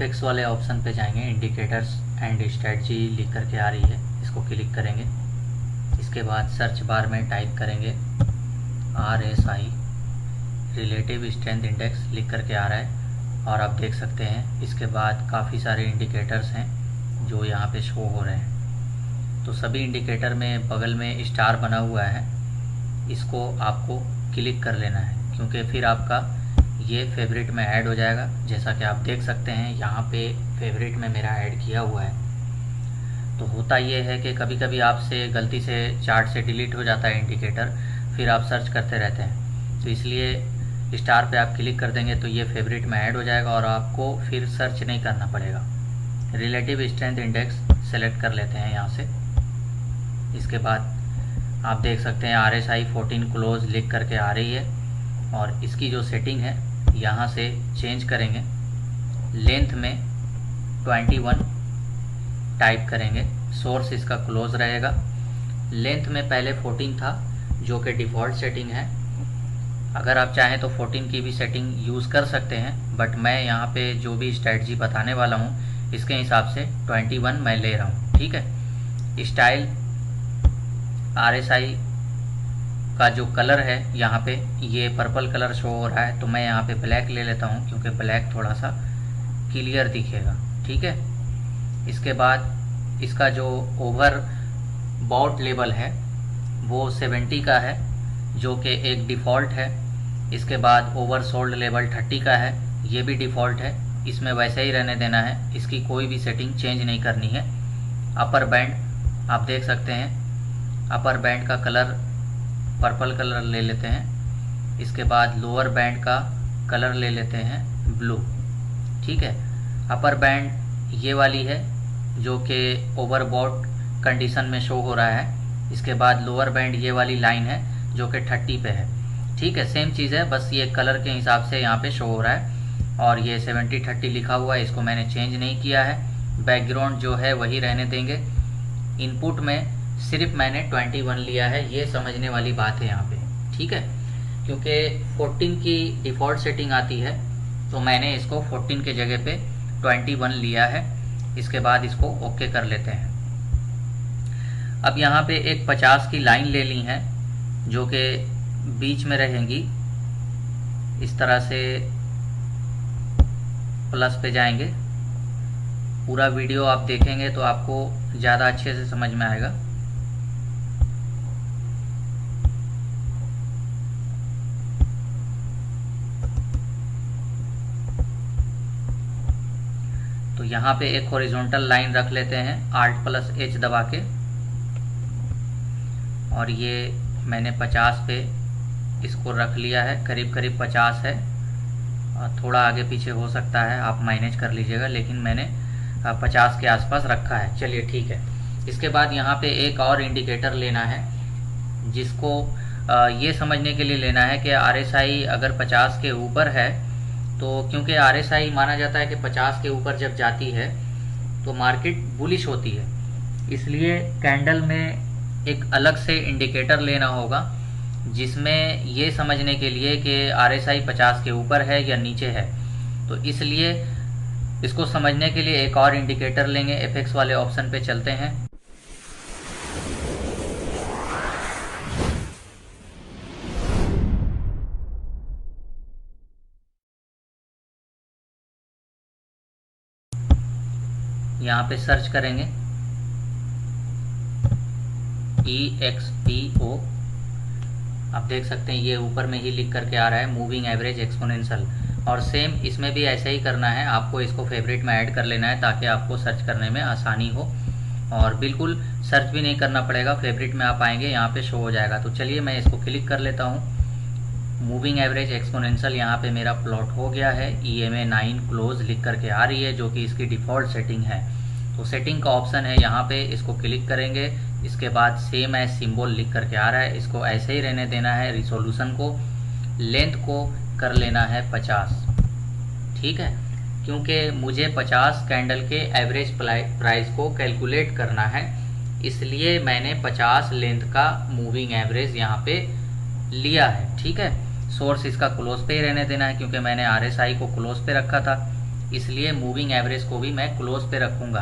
Effects वाले option पे जाएंगे, इंडिकेटर्स एंड स्ट्रेटजी लिख करके आ रही है, इसको क्लिक करेंगे। इसके बाद सर्च बार में टाइप करेंगे RSI रिलेटिव स्ट्रेंथ इंडेक्स लिख करके आ रहा है और आप देख सकते हैं इसके बाद काफ़ी सारे इंडिकेटर्स हैं जो यहाँ पे शो हो रहे हैं। तो सभी इंडिकेटर में बगल में स्टार बना हुआ है, इसको आपको क्लिक कर लेना है क्योंकि फिर आपका ये फेवरेट में ऐड हो जाएगा। जैसा कि आप देख सकते हैं यहाँ पे फेवरेट में मेरा ऐड किया हुआ है। तो होता ये है कि कभी कभी आपसे गलती से चार्ट से डिलीट हो जाता है इंडिकेटर, फिर आप सर्च करते रहते हैं, तो इसलिए स्टार पे आप क्लिक कर देंगे तो ये फेवरेट में ऐड हो जाएगा और आपको फिर सर्च नहीं करना पड़ेगा। रिलेटिव स्ट्रेंथ इंडेक्स सेलेक्ट कर लेते हैं यहाँ से। इसके बाद आप देख सकते हैं RSI 14 क्लोज लिख करके आ रही है और इसकी जो सेटिंग है यहाँ से चेंज करेंगे। लेंथ में 21 टाइप करेंगे, सोर्स इसका क्लोज रहेगा। लेंथ में पहले 14 था जो कि डिफ़ॉल्ट सेटिंग है, अगर आप चाहें तो 14 की भी सेटिंग यूज़ कर सकते हैं, बट मैं यहाँ पे जो भी स्ट्रेटजी बताने वाला हूँ इसके हिसाब से 21 मैं ले रहा हूँ। ठीक है। स्टाइल RSI का जो कलर है यहाँ पे ये पर्पल कलर शो हो रहा है, तो मैं यहाँ पे ब्लैक ले लेता हूँ क्योंकि ब्लैक थोड़ा सा क्लियर दिखेगा। ठीक है। इसके बाद इसका जो ओवर बॉट लेवल है वो 70 का है जो कि एक डिफ़ॉल्ट है। इसके बाद ओवर सोल्ड लेवल 30 का है, ये भी डिफ़ॉल्ट है, इसमें वैसे ही रहने देना है, इसकी कोई भी सेटिंग चेंज नहीं करनी है। अपर बैंड आप देख सकते हैं, अपर बैंड का कलर पर्पल कलर ले लेते हैं। इसके बाद लोअर बैंड का कलर ले लेते हैं ब्लू। ठीक है। अपर बैंड ये वाली है जो कि ओवरबॉट कंडीशन में शो हो रहा है। इसके बाद लोअर बैंड ये वाली लाइन है जो कि 30 पे है। ठीक है, सेम चीज़ है, बस ये कलर के हिसाब से यहाँ पे शो हो रहा है और ये 70-30 लिखा हुआ है, इसको मैंने चेंज नहीं किया है। बैकग्राउंड जो है वही रहने देंगे। इनपुट में सिर्फ मैंने 21 लिया है, ये समझने वाली बात है यहाँ पे। ठीक है, क्योंकि 14 की डिफ़ॉल्ट सेटिंग आती है तो मैंने इसको 14 के जगह पे 21 लिया है। इसके बाद इसको ओके कर लेते हैं। अब यहाँ पे एक 50 की लाइन ले ली है जो कि बीच में रहेंगी, इस तरह से प्लस पे जाएंगे। पूरा वीडियो आप देखेंगे तो आपको ज़्यादा अच्छे से समझ में आएगा। तो यहाँ पे एक हॉरिजॉन्टल लाइन रख लेते हैं Alt+H दबा के, और ये मैंने 50 पे इसको रख लिया है, करीब करीब 50 है, और थोड़ा आगे पीछे हो सकता है, आप मैनेज कर लीजिएगा, लेकिन मैंने 50 के आसपास रखा है। चलिए ठीक है। इसके बाद यहाँ पे एक और इंडिकेटर लेना है जिसको ये समझने के लिए लेना है कि RSI अगर 50 के ऊपर है तो, क्योंकि RSI माना जाता है कि 50 के ऊपर जब जाती है तो मार्केट बुलिश होती है, इसलिए कैंडल में एक अलग से इंडिकेटर लेना होगा जिसमें ये समझने के लिए कि RSI 50 के ऊपर है या नीचे है। तो इसलिए इसको समझने के लिए एक और इंडिकेटर लेंगे। एफेक्ट्स वाले ऑप्शन पे चलते हैं। यहाँ पे सर्च करेंगे EXPO, आप देख सकते हैं ये ऊपर में ही लिख करके आ रहा है, मूविंग एवरेज एक्सपोनेंशियल। और सेम इसमें भी ऐसे ही करना है, आपको इसको फेवरेट में ऐड कर लेना है ताकि आपको सर्च करने में आसानी हो, और बिल्कुल सर्च भी नहीं करना पड़ेगा, फेवरेट में आप आएंगे यहाँ पे शो हो जाएगा। तो चलिए मैं इसको क्लिक कर लेता हूँ। मूविंग एवरेज एक्सपोनेंशियल यहाँ पे मेरा प्लॉट हो गया है, EMA 9 क्लोज लिख करके आ रही है जो कि इसकी डिफ़ॉल्ट सेटिंग है। तो सेटिंग का ऑप्शन है यहाँ पे, इसको क्लिक करेंगे। इसके बाद सेम एज सिंबल लिख करके आ रहा है, इसको ऐसे ही रहने देना है। रिसोल्यूशन को, लेंथ को कर लेना है 50। ठीक है, क्योंकि मुझे 50 कैंडल के एवरेज प्राइस को कैलकुलेट करना है, इसलिए मैंने 50 लेंथ का मूविंग एवरेज यहाँ पे लिया है। ठीक है, सोर्स इसका क्लोज पे ही रहने देना है क्योंकि मैंने RSI को क्लोज पे रखा था। इसलिए मूविंग एवरेज को भी मैं क्लोज पे रखूँगा,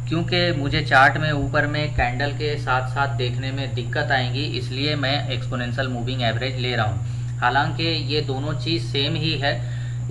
क्योंकि मुझे चार्ट में ऊपर में कैंडल के साथ साथ देखने में दिक्कत आएंगी, इसलिए मैं एक्सपोनेंशियल मूविंग एवरेज ले रहा हूँ। हालांकि ये दोनों चीज़ सेम ही है,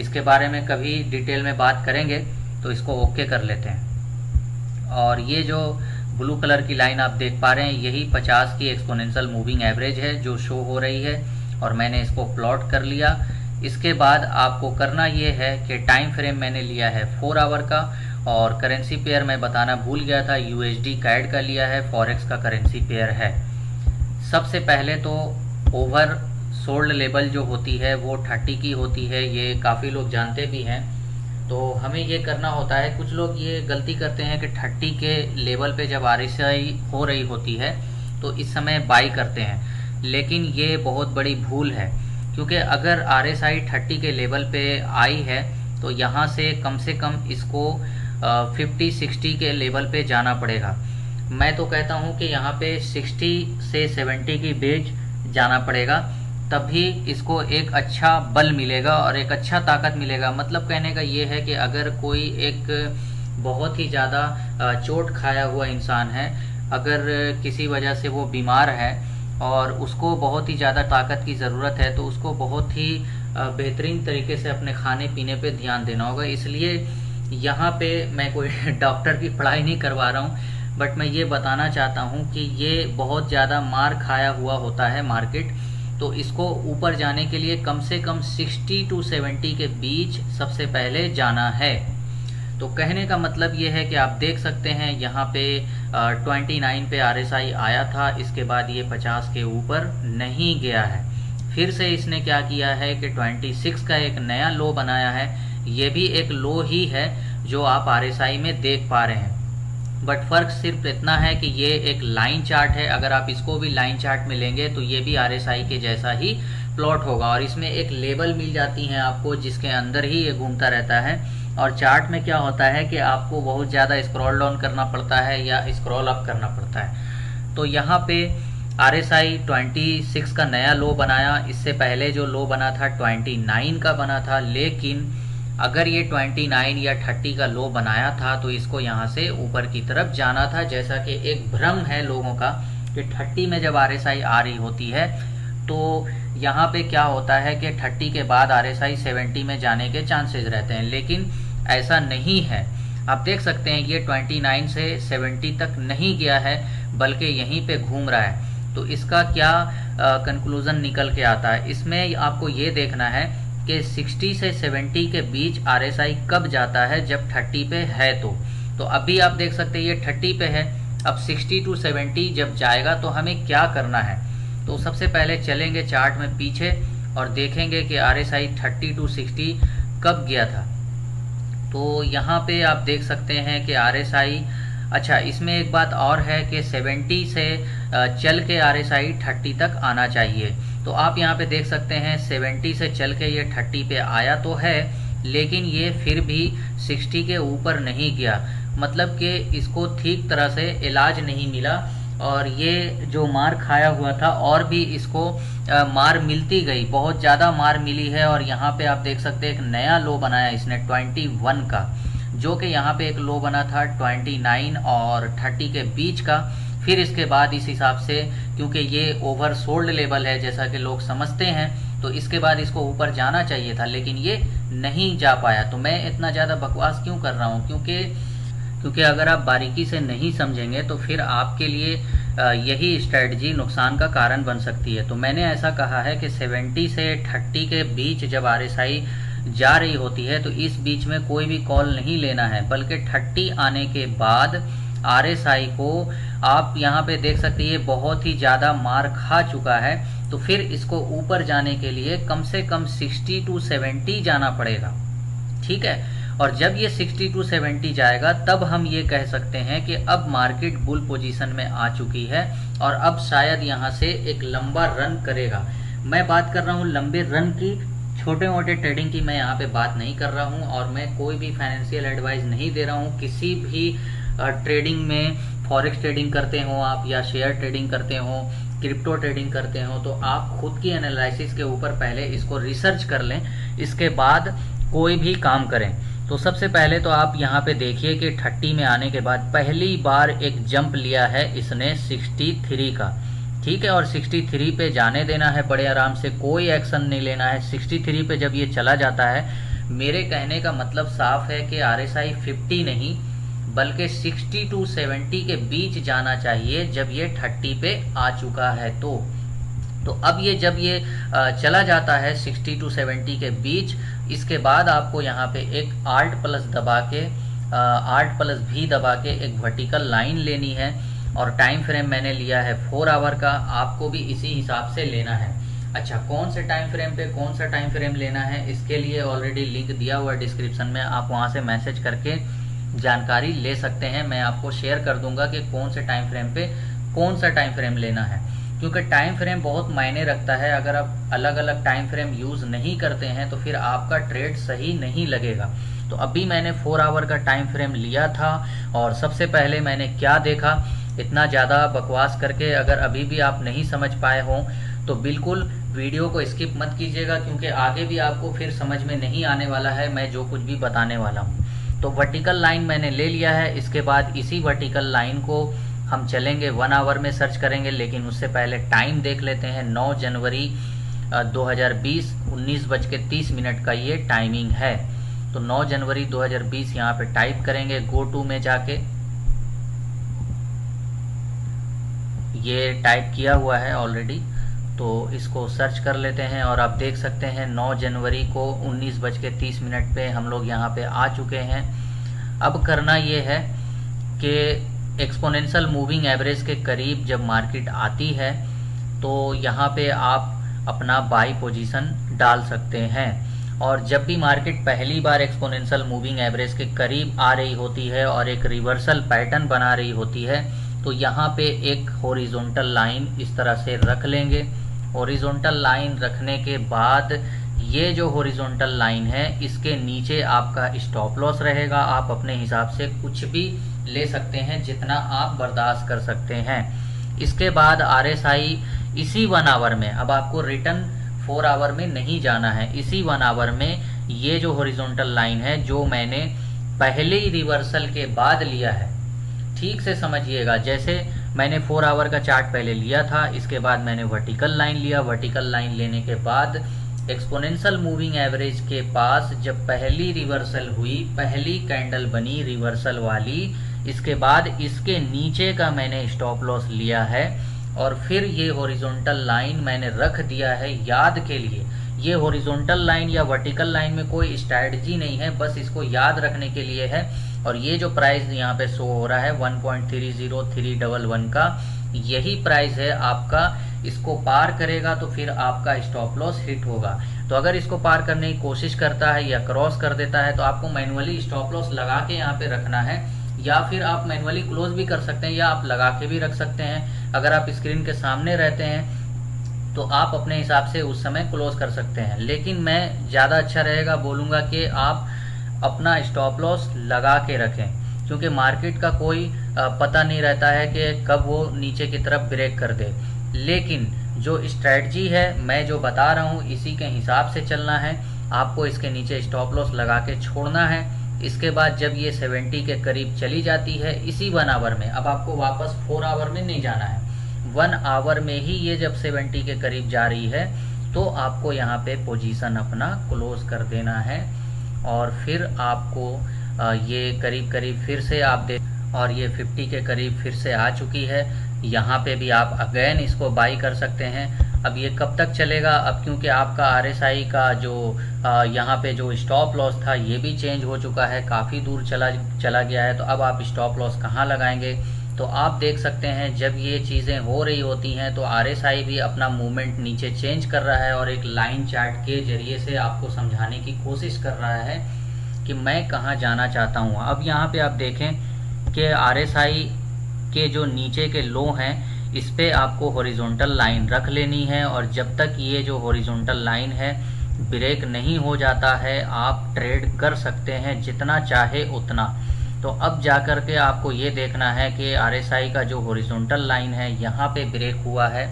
इसके बारे में कभी डिटेल में बात करेंगे, तो इसको ओके कर लेते हैं। और ये जो ब्लू कलर की लाइन आप देख पा रहे हैं, यही 50 की एक्सपोनेंशियल मूविंग एवरेज है जो शो हो रही है, और मैंने इसको प्लॉट कर लिया। इसके बाद आपको करना ये है कि टाइम फ्रेम मैंने लिया है 4 आवर का, और करेंसी पेयर मैं बताना भूल गया था, USD कैड का लिया है, फॉरेक्स का करेंसी पेयर है। सबसे पहले तो ओवर सोल्ड लेवल जो होती है वो 30 की होती है, ये काफ़ी लोग जानते भी हैं। तो हमें ये करना होता है, कुछ लोग ये गलती करते हैं कि 30 के लेवल पे जब RSI हो रही होती है तो इस समय बाई करते हैं, लेकिन ये बहुत बड़ी भूल है, क्योंकि अगर RSI 30 के लेवल पे आई है तो यहाँ से कम इसको 50-60 के लेवल पे जाना पड़ेगा। मैं तो कहता हूँ कि यहाँ पे 60 से 70 की बीच जाना पड़ेगा, तभी इसको एक अच्छा बल मिलेगा और एक अच्छा ताकत मिलेगा। मतलब कहने का ये है कि अगर कोई एक बहुत ही ज़्यादा चोट खाया हुआ इंसान है, अगर किसी वजह से वो बीमार है और उसको बहुत ही ज़्यादा ताकत की ज़रूरत है, तो उसको बहुत ही बेहतरीन तरीके से अपने खाने पीने पे ध्यान देना होगा। इसलिए यहाँ पे मैं कोई डॉक्टर की पढ़ाई नहीं करवा रहा हूँ, बट मैं ये बताना चाहता हूँ कि ये बहुत ज़्यादा मार खाया हुआ होता है मार्केट। तो इसको ऊपर जाने के लिए कम से कम 60 to 70 के बीच सबसे पहले जाना है। तो कहने का मतलब ये है कि आप देख सकते हैं यहाँ पे 29 पे RSI आया था, इसके बाद ये 50 के ऊपर नहीं गया है। फिर से इसने क्या किया है कि 26 का एक नया लो बनाया है, ये भी एक लो ही है जो आप RSI में देख पा रहे हैं। बट फ़र्क सिर्फ इतना है कि ये एक लाइन चार्ट है, अगर आप इसको भी लाइन चार्ट में लेंगे तो ये भी RSI के जैसा ही प्लॉट होगा, और इसमें एक लेबल मिल जाती है आपको जिसके अंदर ही ये घूमता रहता है। और चार्ट में क्या होता है कि आपको बहुत ज़्यादा स्क्रॉल डाउन करना पड़ता है या स्क्रॉल अप करना पड़ता है। तो यहाँ पे RSI 26 का नया लो बनाया, इससे पहले जो लो बना था 29 का बना था, लेकिन अगर ये 29 या 30 का लो बनाया था तो इसको यहाँ से ऊपर की तरफ जाना था। जैसा कि एक भ्रम है लोगों का कि 30 में जब RSI आ रही होती है तो यहाँ पे क्या होता है कि 30 के बाद RSI 70 में जाने के चांसेस रहते हैं, लेकिन ऐसा नहीं है। आप देख सकते हैं ये 29 से 70 तक नहीं गया है, बल्कि यहीं पे घूम रहा है। तो इसका क्या कंक्लूजन निकल के आता है, इसमें आपको ये देखना है कि 60 से 70 के बीच RSI कब जाता है, जब 30 पे है। तो अभी आप देख सकते हैं ये 30 पे है, अब 60 to 70 जब जाएगा तो हमें क्या करना है। तो सबसे पहले चलेंगे चार्ट में पीछे और देखेंगे कि RSI 30 to 60 कब गया था। तो यहाँ पे आप देख सकते हैं कि RSI, अच्छा इसमें एक बात और है कि 70 से चल के RSI 30 तक आना चाहिए। तो आप यहाँ पे देख सकते हैं 70 से चल के ये 30 पे आया तो है, लेकिन ये फिर भी 60 के ऊपर नहीं गया, मतलब कि इसको ठीक तरह से इलाज नहीं मिला, और ये जो मार खाया हुआ था और भी इसको मार मिलती गई, बहुत ज़्यादा मार मिली है। और यहाँ पे आप देख सकते हैं एक नया लो बनाया इसने 21 का, जो कि यहाँ पे एक लो बना था 29 और 30 के बीच का। फिर इसके बाद इस हिसाब से, क्योंकि ये ओवर सोल्ड लेवल है जैसा कि लोग समझते हैं, तो इसके बाद इसको ऊपर जाना चाहिए था, लेकिन ये नहीं जा पाया। तो मैं इतना ज़्यादा बकवास क्यों कर रहा हूँ, क्योंकि अगर आप बारीकी से नहीं समझेंगे तो फिर आपके लिए यही स्ट्रेटजी नुकसान का कारण बन सकती है। तो मैंने ऐसा कहा है कि 70 से 30 के बीच जब RSI जा रही होती है तो इस बीच में कोई भी कॉल नहीं लेना है, बल्कि 30 आने के बाद RSI को आप यहाँ पे देख सकते हैं ये बहुत ही ज़्यादा मार खा चुका है, तो फिर इसको ऊपर जाने के लिए कम से कम 60 to 70 जाना पड़ेगा, ठीक है। और जब ये 60 to 70 जाएगा तब हम ये कह सकते हैं कि अब मार्केट बुल पोजीशन में आ चुकी है और अब शायद यहाँ से एक लंबा रन करेगा। मैं बात कर रहा हूँ लंबे रन की, छोटे मोटे ट्रेडिंग की मैं यहाँ पे बात नहीं कर रहा हूँ, और मैं कोई भी फाइनेंशियल एडवाइस नहीं दे रहा हूँ। किसी भी ट्रेडिंग में, फॉरेक्स ट्रेडिंग करते हो आप या शेयर ट्रेडिंग करते हो, क्रिप्टो ट्रेडिंग करते हो, तो आप खुद की एनालिसिस के ऊपर पहले इसको रिसर्च कर लें, इसके बाद कोई भी काम करें। तो सबसे पहले तो आप यहाँ पे देखिए कि 30 में आने के बाद पहली बार एक जंप लिया है इसने 63 का, ठीक है, और 63 पे जाने देना है बड़े आराम से, कोई एक्शन नहीं लेना है। 63 पे जब ये चला जाता है, मेरे कहने का मतलब साफ है कि RSI 50 नहीं बल्कि 60 to 70 के बीच जाना चाहिए जब ये 30 पे आ चुका है। तो अब ये जब ये चला जाता है 60 to 70 के बीच, इसके बाद आपको यहाँ पे एक Alt+ दबा के Alt+V दबा के एक वर्टिकल लाइन लेनी है, और टाइम फ्रेम मैंने लिया है 4 आवर का, आपको भी इसी हिसाब से लेना है। अच्छा, कौन से टाइम फ्रेम पे कौन सा टाइम फ्रेम लेना है, इसके लिए ऑलरेडी लिंक दिया हुआ है डिस्क्रिप्शन में, आप वहाँ से मैसेज करके जानकारी ले सकते हैं। मैं आपको शेयर कर दूंगा कि कौन से टाइम फ्रेम पे कौन सा टाइम फ्रेम लेना है, क्योंकि टाइम फ्रेम बहुत मायने रखता है। अगर आप अलग अलग टाइम फ्रेम यूज़ नहीं करते हैं तो फिर आपका ट्रेड सही नहीं लगेगा। तो अभी मैंने 4 आवर का टाइम फ्रेम लिया था, और सबसे पहले मैंने क्या देखा, इतना ज़्यादा बकवास करके अगर अभी भी आप नहीं समझ पाए हों तो बिल्कुल वीडियो को स्किप मत कीजिएगा, क्योंकि आगे भी आपको फिर समझ में नहीं आने वाला है मैं जो कुछ भी बताने वाला हूँ। तो वर्टिकल लाइन मैंने ले लिया है, इसके बाद इसी वर्टिकल लाइन को हम चलेंगे 1 आवर में सर्च करेंगे, लेकिन उससे पहले टाइम देख लेते हैं। 9 जनवरी 2020 19:30 का ये टाइमिंग है। तो 9 जनवरी 2020 यहाँ पे टाइप करेंगे, गो टू में जाके ये टाइप किया हुआ है ऑलरेडी, तो इसको सर्च कर लेते हैं। और आप देख सकते हैं 9 जनवरी को 19:30 पे हम लोग यहाँ पे आ चुके हैं। अब करना ये है कि एक्सपोनेंशियल मूविंग एवरेज के करीब जब मार्केट आती है तो यहाँ पे आप अपना बाई पोजीशन डाल सकते हैं, और जब भी मार्केट पहली बार एक्सपोनेंशियल मूविंग एवरेज के करीब आ रही होती है और एक रिवर्सल पैटर्न बना रही होती है, तो यहाँ पे एक हॉरिजॉन्टल लाइन इस तरह से रख लेंगे। हॉरिजॉन्टल लाइन रखने के बाद ये जो हॉरिजॉन्टल लाइन है इसके नीचे आपका स्टॉप लॉस रहेगा। आप अपने हिसाब से कुछ भी ले सकते हैं, जितना आप बर्दाश्त कर सकते हैं। इसके बाद RSI इसी 1 आवर में, अब आपको रिटर्न 4 आवर में नहीं जाना है, इसी 1 आवर में ये जो हॉरिजॉन्टल लाइन है जो मैंने पहले ही रिवर्सल के बाद लिया है, ठीक से समझिएगा। जैसे मैंने 4 आवर का चार्ट पहले लिया था, इसके बाद मैंने वर्टिकल लाइन लिया, वर्टिकल लाइन लेने के बाद एक्सपोनेंशियल मूविंग एवरेज के पास जब पहली रिवर्सल हुई, पहली कैंडल बनी रिवर्सल वाली, इसके बाद इसके नीचे का मैंने स्टॉप लॉस लिया है, और फिर ये हॉरिजॉन्टल लाइन मैंने रख दिया है याद के लिए। ये हॉरिजॉन्टल लाइन या वर्टिकल लाइन में कोई स्ट्रैटेजी नहीं है, बस इसको याद रखने के लिए है। और ये जो प्राइस यहाँ पे शो हो रहा है 1.30311 का, यही प्राइस है आपका। इसको पार करेगा तो फिर आपका स्टॉप लॉस हिट होगा। तो अगर इसको पार करने की कोशिश करता है या क्रॉस कर देता है तो आपको मैनुअली स्टॉप लॉस लगा के यहाँ पे रखना है, या फिर आप मैनुअली क्लोज भी कर सकते हैं या आप लगा के भी रख सकते हैं। अगर आप स्क्रीन के सामने रहते हैं तो आप अपने हिसाब से उस समय क्लोज कर सकते हैं, लेकिन मैं ज़्यादा अच्छा रहेगा बोलूँगा कि आप अपना स्टॉप लॉस लगा के रखें, क्योंकि मार्केट का कोई पता नहीं रहता है कि कब वो नीचे की तरफ ब्रेक कर दे। लेकिन जो स्ट्रेटजी है मैं जो बता रहा हूँ इसी के हिसाब से चलना है। आपको इसके नीचे स्टॉप लॉस लगा के छोड़ना है। इसके बाद जब ये 70 के करीब चली जाती है इसी 1 आवर में, अब आपको वापस 4 आवर में नहीं जाना है, 1 आवर में ही ये जब 70 के करीब जा रही है तो आपको यहाँ पे पोजीशन अपना क्लोज कर देना है। और फिर आपको ये करीब करीब फिर से आप देख, और ये 50 के करीब फिर से आ चुकी है। यहाँ पे भी आप अगेन इसको बाई कर सकते हैं। अब ये कब तक चलेगा, अब क्योंकि आपका RSI का जो यहाँ पे जो स्टॉप लॉस था ये भी चेंज हो चुका है, काफ़ी दूर चला गया है। तो अब आप स्टॉप लॉस कहाँ लगाएंगे, तो आप देख सकते हैं जब ये चीज़ें हो रही होती हैं तो RSI भी अपना मूवमेंट नीचे चेंज कर रहा है और एक लाइन चार्ट के जरिए से आपको समझाने की कोशिश कर रहा है कि मैं कहाँ जाना चाहता हूँ। अब यहाँ पे आप देखें कि RSI के जो नीचे के लो हैं इस पे आपको हॉरिजॉन्टल लाइन रख लेनी है, और जब तक ये जो हॉरिजॉन्टल लाइन है ब्रेक नहीं हो जाता है आप ट्रेड कर सकते हैं जितना चाहे उतना। तो अब जाकर के आपको ये देखना है कि RSI का जो हॉरिजॉन्टल लाइन है यहाँ पे ब्रेक हुआ है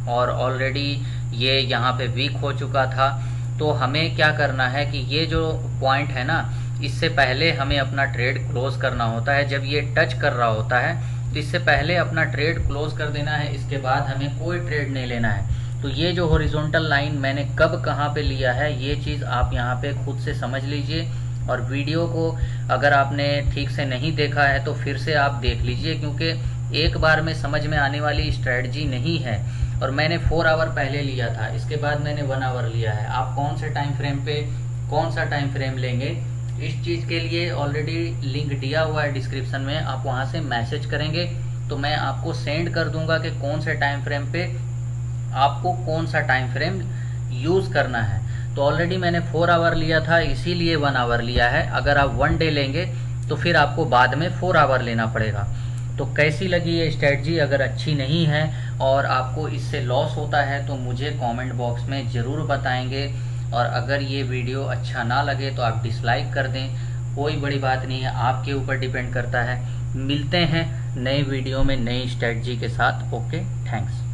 और ऑलरेडी ये यहाँ पे वीक हो चुका था। तो हमें क्या करना है कि ये जो पॉइंट है ना, इससे पहले हमें अपना ट्रेड क्लोज करना होता है। जब ये टच कर रहा होता है तो इससे पहले अपना ट्रेड क्लोज कर देना है, इसके बाद हमें कोई ट्रेड नहीं लेना है। तो ये जो हॉरिजॉन्टल लाइन मैंने कब कहाँ पे लिया है, ये चीज़ आप यहाँ पे खुद से समझ लीजिए। और वीडियो को अगर आपने ठीक से नहीं देखा है तो फिर से आप देख लीजिए, क्योंकि एक बार में समझ में आने वाली स्ट्रेटजी नहीं है। और मैंने 4 आवर पहले लिया था, इसके बाद मैंने 1 आवर लिया है। आप कौन से टाइम फ्रेम पे कौन सा टाइम फ्रेम लेंगे, इस चीज़ के लिए ऑलरेडी लिंक दिया हुआ है डिस्क्रिप्शन में, आप वहाँ से मैसेज करेंगे तो मैं आपको सेंड कर दूंगा कि कौन से टाइम फ्रेम पे आपको कौन सा टाइम फ्रेम यूज़ करना है। तो ऑलरेडी मैंने 4 आवर लिया था, इसीलिए 1 आवर लिया है। अगर आप 1 डे लेंगे तो फिर आपको बाद में 4 आवर लेना पड़ेगा। तो कैसी लगी ये स्ट्रेटजी? अगर अच्छी नहीं है और आपको इससे लॉस होता है तो मुझे कमेंट बॉक्स में ज़रूर बताएंगे। और अगर ये वीडियो अच्छा ना लगे तो आप डिसलाइक कर दें, कोई बड़ी बात नहीं है, आपके ऊपर डिपेंड करता है। मिलते हैं नए वीडियो में नई स्ट्रेटजी के साथ। Okay, thanks.